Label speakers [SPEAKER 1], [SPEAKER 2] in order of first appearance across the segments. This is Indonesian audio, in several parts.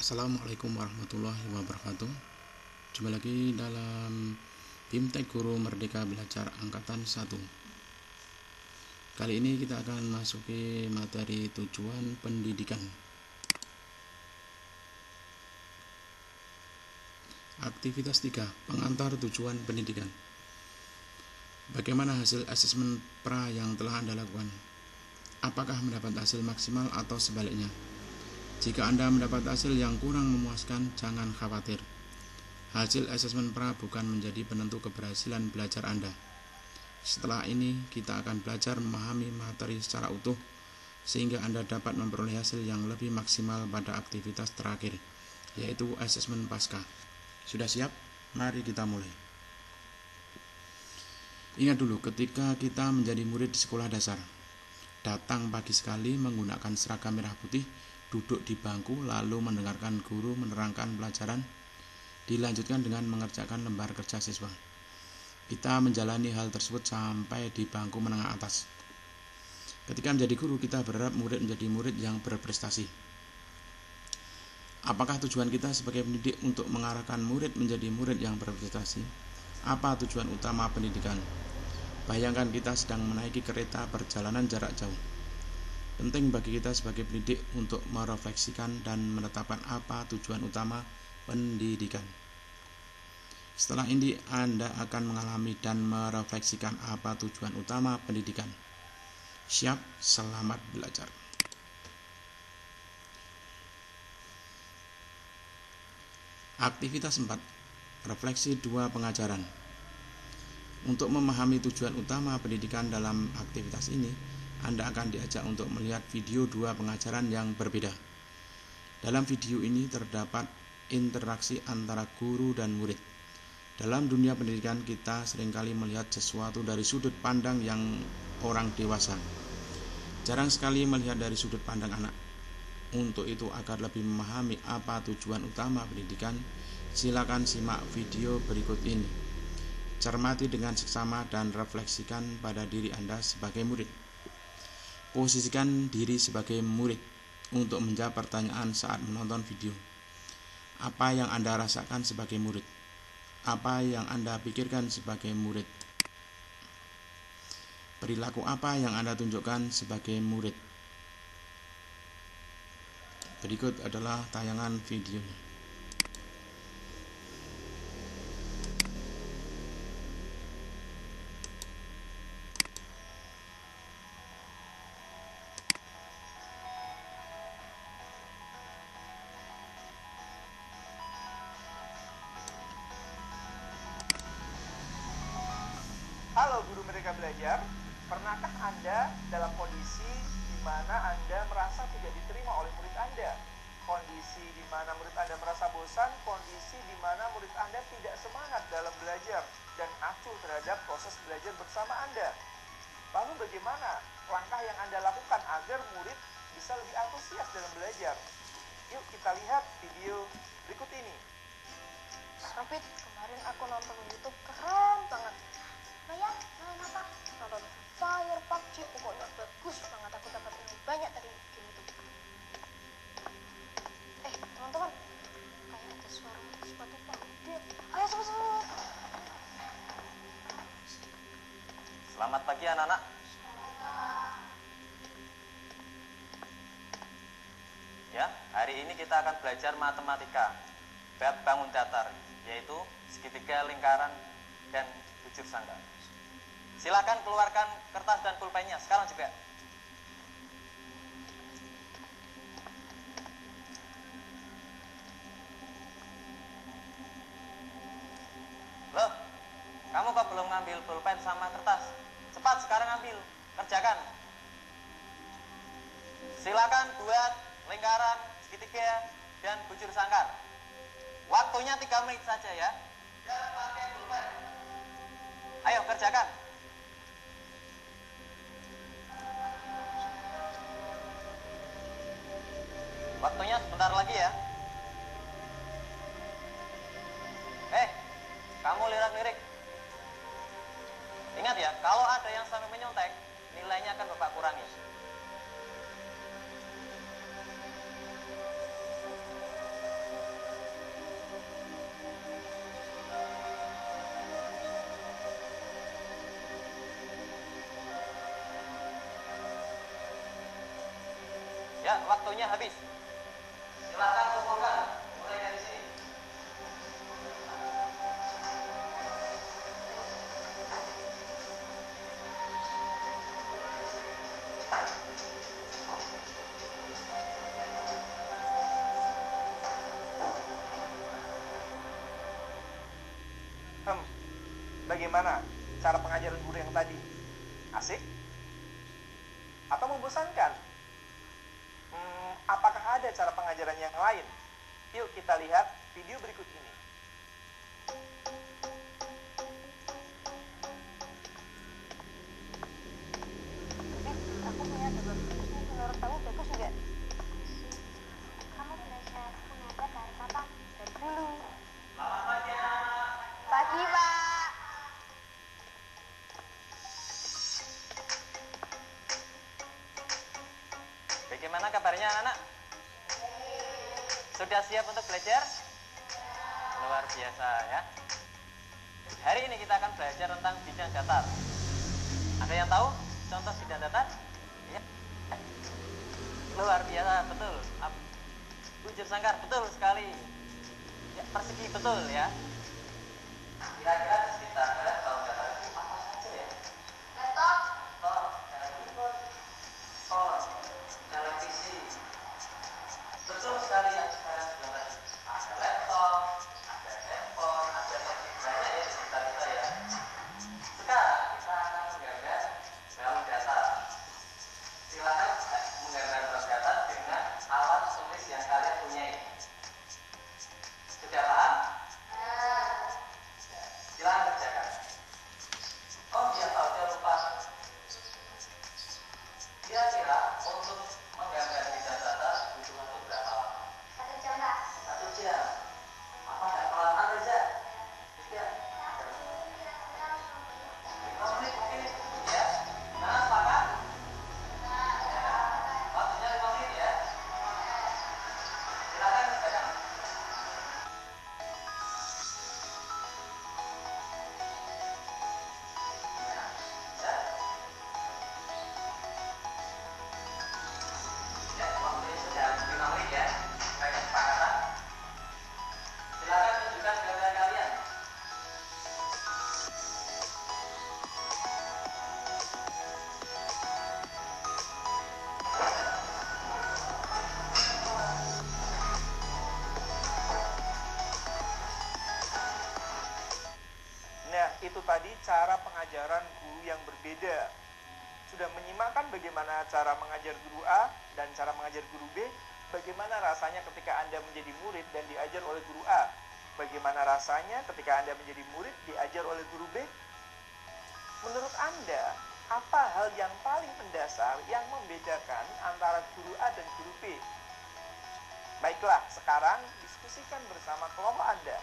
[SPEAKER 1] Assalamualaikum warahmatullahi wabarakatuh. Jumpa lagi dalam BIMTEK Guru Merdeka Belajar Angkatan 1. Kali ini kita akan masuki materi tujuan pendidikan. Aktivitas 3, pengantar tujuan pendidikan. Bagaimana hasil asesmen pra yang telah Anda lakukan? Apakah mendapat hasil maksimal atau sebaliknya? Jika Anda mendapat hasil yang kurang memuaskan, jangan khawatir. Hasil asesmen pra bukan menjadi penentu keberhasilan belajar Anda. Setelah ini, kita akan belajar memahami materi secara utuh, sehingga Anda dapat memperoleh hasil yang lebih maksimal pada aktivitas terakhir, yaitu asesmen pasca. Sudah siap? Mari kita mulai. Ingat dulu, ketika kita menjadi murid di sekolah dasar, datang pagi sekali menggunakan seragam merah putih, duduk di bangku lalu mendengarkan guru menerangkan pelajaran, dilanjutkan dengan mengerjakan lembar kerja siswa. Kita menjalani hal tersebut sampai di bangku menengah atas. Ketika menjadi guru, kita berharap murid menjadi murid yang berprestasi. Apakah tujuan kita sebagai pendidik untuk mengarahkan murid menjadi murid yang berprestasi? Apa tujuan utama pendidikan? Bayangkan kita sedang menaiki kereta perjalanan jarak jauh. Penting bagi kita sebagai pendidik untuk merefleksikan dan menetapkan apa tujuan utama pendidikan. Setelah ini Anda akan mengalami dan merefleksikan apa tujuan utama pendidikan. Siap, selamat belajar. Aktivitas 4, refleksi 2 pengajaran. Untuk memahami tujuan utama pendidikan dalam aktivitas ini, Anda akan diajak untuk melihat video 2 pengajaran yang berbeda. Dalam video ini terdapat interaksi antara guru dan murid. Dalam dunia pendidikan, kita seringkali melihat sesuatu dari sudut pandang yang orang dewasa. Jarang sekali melihat dari sudut pandang anak. Untuk itu, agar lebih memahami apa tujuan utama pendidikan, silakan simak video berikut ini. Cermati dengan seksama dan refleksikan pada diri Anda sebagai murid. Posisikan diri sebagai murid untuk menjawab pertanyaan saat menonton video. Apa yang Anda rasakan sebagai murid? Apa yang Anda pikirkan sebagai murid? Perilaku apa yang Anda tunjukkan sebagai murid? Berikut adalah tayangan videonya.
[SPEAKER 2] Halo Guru Merdeka Belajar, pernahkah Anda dalam kondisi di mana Anda merasa tidak diterima oleh murid Anda? Kondisi di mana murid Anda merasa bosan, kondisi di mana murid Anda tidak semangat dalam belajar dan acuh terhadap proses belajar bersama Anda. Lalu bagaimana langkah yang Anda lakukan agar murid bisa lebih antusias dalam belajar? Yuk kita lihat video berikut ini.
[SPEAKER 3] Rafid, kemarin aku nonton YouTube keren banget. Ya, main apa? Nonton Fire PUBG, pokoknya bagus banget. Aku dapat ilmu banyak dari game itu. Teman-teman, kayak ada suara sepatu gede. Ayo cepet-cepet.
[SPEAKER 4] Selamat pagi anak-anak. Ya, hari ini kita akan belajar matematika bab bangun datar, yaitu segitiga, lingkaran, dan bujur sanggar. Silakan keluarkan kertas dan pulpennya sekarang juga. Loh, kamu kok belum ngambil pulpen sama kertas? Cepat sekarang ambil, kerjakan. Silakan buat lingkaran, segitiga, dan bujur sangkar. Waktunya 3 menit saja ya. Jangan pakai pulpen. Ayo kerjakan. Waktunya sebentar lagi ya. Kamu lirik-lirik. Ingat ya, kalau ada yang sampai menyontek, nilainya akan Bapak kurangi. waktunya habis. Silakan kumpulkan, mulai dari sini.
[SPEAKER 2] Bagaimana cara pengajaran guru yang tadi? Asik? Atau membosankan? Apakah ada cara pengajaran yang lain? Yuk kita lihat video berikut ini.
[SPEAKER 3] Aku punya ada bagus. Menurut kamu bagus nggak?
[SPEAKER 5] Kamu belajar mengajar dari kapan?
[SPEAKER 3] Dari dulu.
[SPEAKER 4] Selamat pagi, anak-anak.
[SPEAKER 3] Pagi, Pak.
[SPEAKER 4] Bagaimana kabarnya anak-anak? Sudah siap untuk belajar? Luar biasa ya. Hari ini kita akan belajar tentang bidang datar. Ada yang tahu contoh bidang datar? Ya. Luar biasa, betul. Bujur sangkar, betul sekali. Ya, persegi, betul ya. Kira-kira di sekitar kalian tahu datar itu apa saja ya?
[SPEAKER 5] Laptop.
[SPEAKER 4] Laptop, phone, televisi. Betul sekali yang sekarang bilang tadi. Ada laptop, ada handphone, ada banyak ya di sekitar kita ya. Sekarang kita akan menggambar balon datar. Silakan menggambar balon datar dengan alat tulis yang kalian punyai. Sudah paham? Silakan kerjakan. Oh iya, tahu dia lupa. Kira-kira untuk menggambar bidang datar butuh waktu berapa lama?
[SPEAKER 5] 1 jam, Pak.
[SPEAKER 4] 1 jam. Apa nggak kelamaan Reza? Ya. 5 menit mungkin ya. Nah, sepakat? Ya. Waktunya 5 menit ya. Silakan kerjakan. Ya. Bisa? Ya, waktunya sudah 5 menit ya. Baik, kesepakatan. Silakan tunjukkan gambar kalian.
[SPEAKER 2] Nah, itu tadi cara pengajaran guru yang berbeda. Sudah menyimakkan bagaimana cara mengajar guru A dan cara mengajar guru B? Bagaimana rasanya ketika Anda menjadi murid dan diajar oleh guru A? Bagaimana rasanya ketika Anda menjadi murid diajar oleh guru B? Menurut Anda, apa hal yang paling mendasar yang membedakan antara guru A dan guru B? Baiklah, sekarang diskusikan bersama kelompok Anda.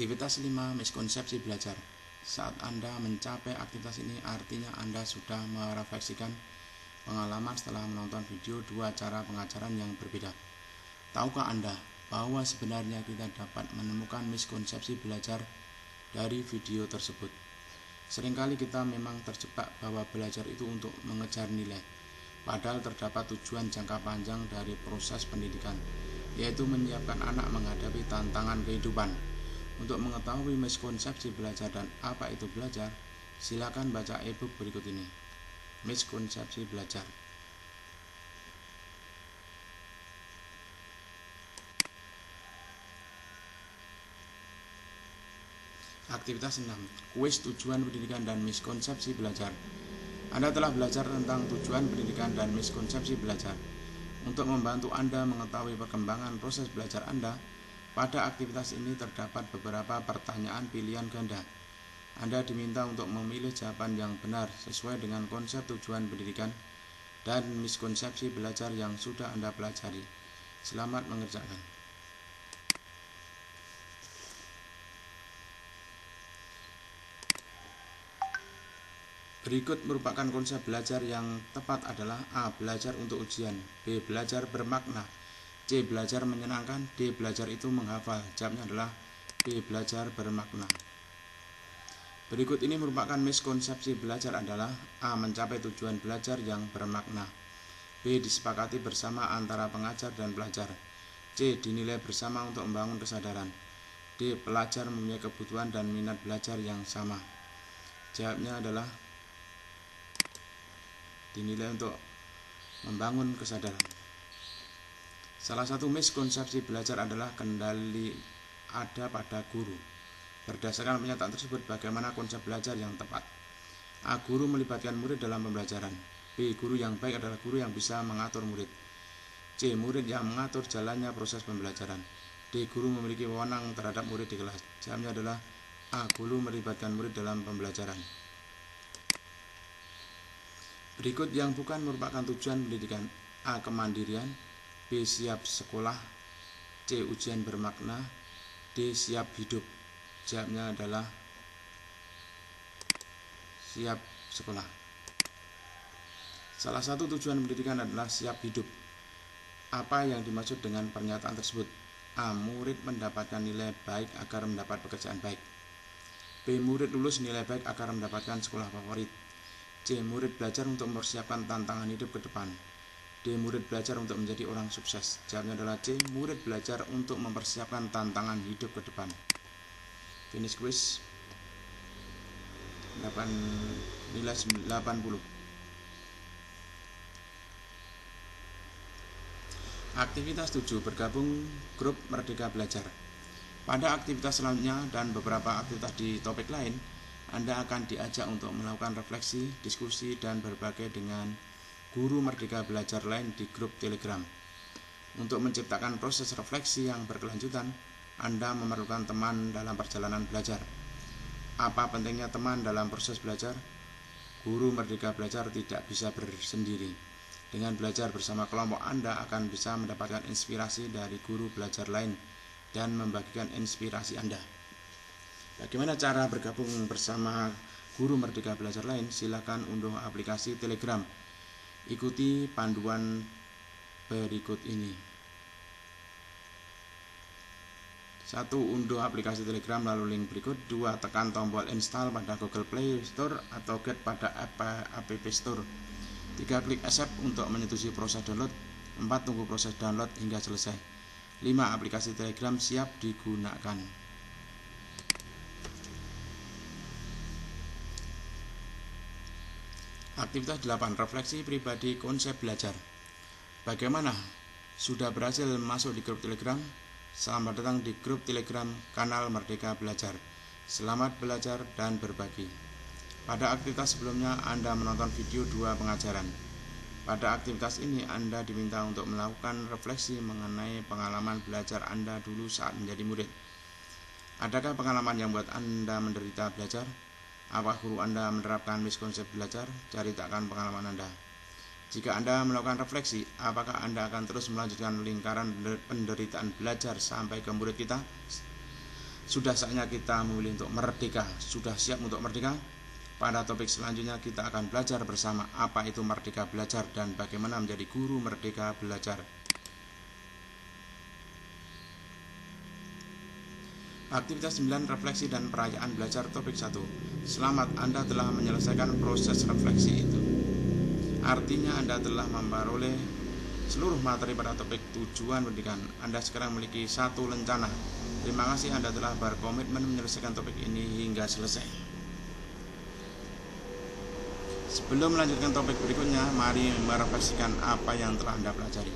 [SPEAKER 1] Aktivitas 5. Miskonsepsi belajar. Saat Anda mencapai aktivitas ini, artinya Anda sudah merefleksikan pengalaman setelah menonton video 2 cara pengajaran yang berbeda. Tahukah Anda bahwa sebenarnya kita dapat menemukan miskonsepsi belajar dari video tersebut? Seringkali kita memang terjebak bahwa belajar itu untuk mengejar nilai, padahal terdapat tujuan jangka panjang dari proses pendidikan, yaitu menyiapkan anak menghadapi tantangan kehidupan. Untuk mengetahui miskonsepsi belajar dan apa itu belajar, silakan baca e-book berikut ini. Miskonsepsi belajar. Aktivitas 6. Kuis tujuan pendidikan dan miskonsepsi belajar. Anda telah belajar tentang tujuan pendidikan dan miskonsepsi belajar. Untuk membantu Anda mengetahui perkembangan proses belajar Anda, pada aktivitas ini terdapat beberapa pertanyaan pilihan ganda. Anda diminta untuk memilih jawaban yang benar sesuai dengan konsep tujuan pendidikan dan miskonsepsi belajar yang sudah Anda pelajari. Selamat mengerjakan. Berikut merupakan konsep belajar yang tepat adalah A. Belajar untuk ujian, B. Belajar bermakna, C. Belajar menyenangkan, D. Belajar itu menghafal. Jawabnya adalah B. Belajar bermakna. Berikut ini merupakan miskonsepsi belajar adalah A. Mencapai tujuan belajar yang bermakna, B. Disepakati bersama antara pengajar dan pelajar, C. Dinilai bersama untuk membangun kesadaran, D. Pelajar mempunyai kebutuhan dan minat belajar yang sama. Jawabnya adalah dinilai untuk membangun kesadaran. Salah satu miskonsepsi belajar adalah kendali ada pada guru. Berdasarkan pernyataan tersebut, bagaimana konsep belajar yang tepat? A. Guru melibatkan murid dalam pembelajaran, B. Guru yang baik adalah guru yang bisa mengatur murid, C. Murid yang mengatur jalannya proses pembelajaran, D. Guru memiliki wewenang terhadap murid di kelas. Jawabnya adalah A. Guru melibatkan murid dalam pembelajaran. Berikut yang bukan merupakan tujuan pendidikan: A. Kemandirian, B. Siap sekolah, C. Ujian bermakna, D. Siap hidup. Jawabnya adalah siap sekolah. Salah satu tujuan pendidikan adalah siap hidup. Apa yang dimaksud dengan pernyataan tersebut? A. Murid mendapatkan nilai baik agar mendapat pekerjaan baik, B. Murid lulus nilai baik agar mendapatkan sekolah favorit, C. Murid belajar untuk mempersiapkan tantangan hidup ke depan, D. Murid belajar untuk menjadi orang sukses. Jawabnya adalah C. Murid belajar untuk mempersiapkan tantangan hidup ke depan. Finish quiz. Nilai 80. Aktivitas 7. Bergabung grup Merdeka Belajar. Pada aktivitas selanjutnya dan beberapa aktivitas di topik lain, Anda akan diajak untuk melakukan refleksi, diskusi, dan berbagai dengan guru Merdeka Belajar lain di grup Telegram. Untuk menciptakan proses refleksi yang berkelanjutan, Anda memerlukan teman dalam perjalanan belajar. Apa pentingnya teman dalam proses belajar? Guru Merdeka Belajar tidak bisa bersendiri. Dengan belajar bersama kelompok, Anda akan bisa mendapatkan inspirasi dari guru belajar lain dan membagikan inspirasi Anda. Bagaimana cara bergabung bersama guru Merdeka Belajar lain? Silakan unduh aplikasi Telegram. Ikuti panduan berikut ini. 1. Unduh aplikasi Telegram lalu link berikut. 2. Tekan tombol install pada Google Play Store atau Get pada App Store. 3. Klik accept untuk menyetujui proses download. 4. Tunggu proses download hingga selesai. 5. Aplikasi Telegram siap digunakan. Aktivitas 8. Refleksi pribadi konsep belajar. Bagaimana? Sudah berhasil masuk di grup Telegram? Selamat datang di grup Telegram kanal Merdeka Belajar. Selamat belajar dan berbagi. Pada aktivitas sebelumnya Anda menonton video 2 pengajaran. Pada aktivitas ini Anda diminta untuk melakukan refleksi mengenai pengalaman belajar Anda dulu saat menjadi murid. Adakah pengalaman yang membuat Anda menderita belajar? Apa guru Anda menerapkan miskonsep belajar? Ceritakan pengalaman Anda. Jika Anda melakukan refleksi, apakah Anda akan terus melanjutkan lingkaran penderitaan belajar sampai ke murid kita? Sudah saatnya kita memilih untuk merdeka. Sudah siap untuk merdeka? Pada topik selanjutnya kita akan belajar bersama apa itu merdeka belajar dan bagaimana menjadi guru merdeka belajar. Aktivitas 9. Refleksi dan perayaan belajar. Topik 1. Selamat, Anda telah menyelesaikan proses refleksi itu. Artinya Anda telah memperoleh seluruh materi pada topik tujuan pendidikan. Anda sekarang memiliki satu lencana. Terima kasih Anda telah berkomitmen menyelesaikan topik ini hingga selesai. Sebelum melanjutkan topik berikutnya, mari merefleksikan apa yang telah Anda pelajari.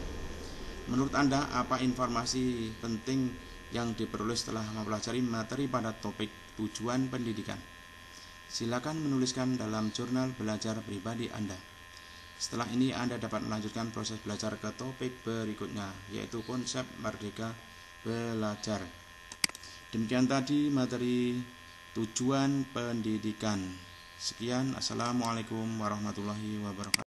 [SPEAKER 1] Menurut Anda, apa informasi penting yang diperoleh setelah mempelajari materi pada topik tujuan pendidikan? Silakan menuliskan dalam jurnal belajar pribadi Anda. Setelah ini Anda dapat melanjutkan proses belajar ke topik berikutnya, yaitu konsep merdeka belajar. Demikian tadi materi tujuan pendidikan. Sekian, Assalamualaikum warahmatullahi wabarakatuh.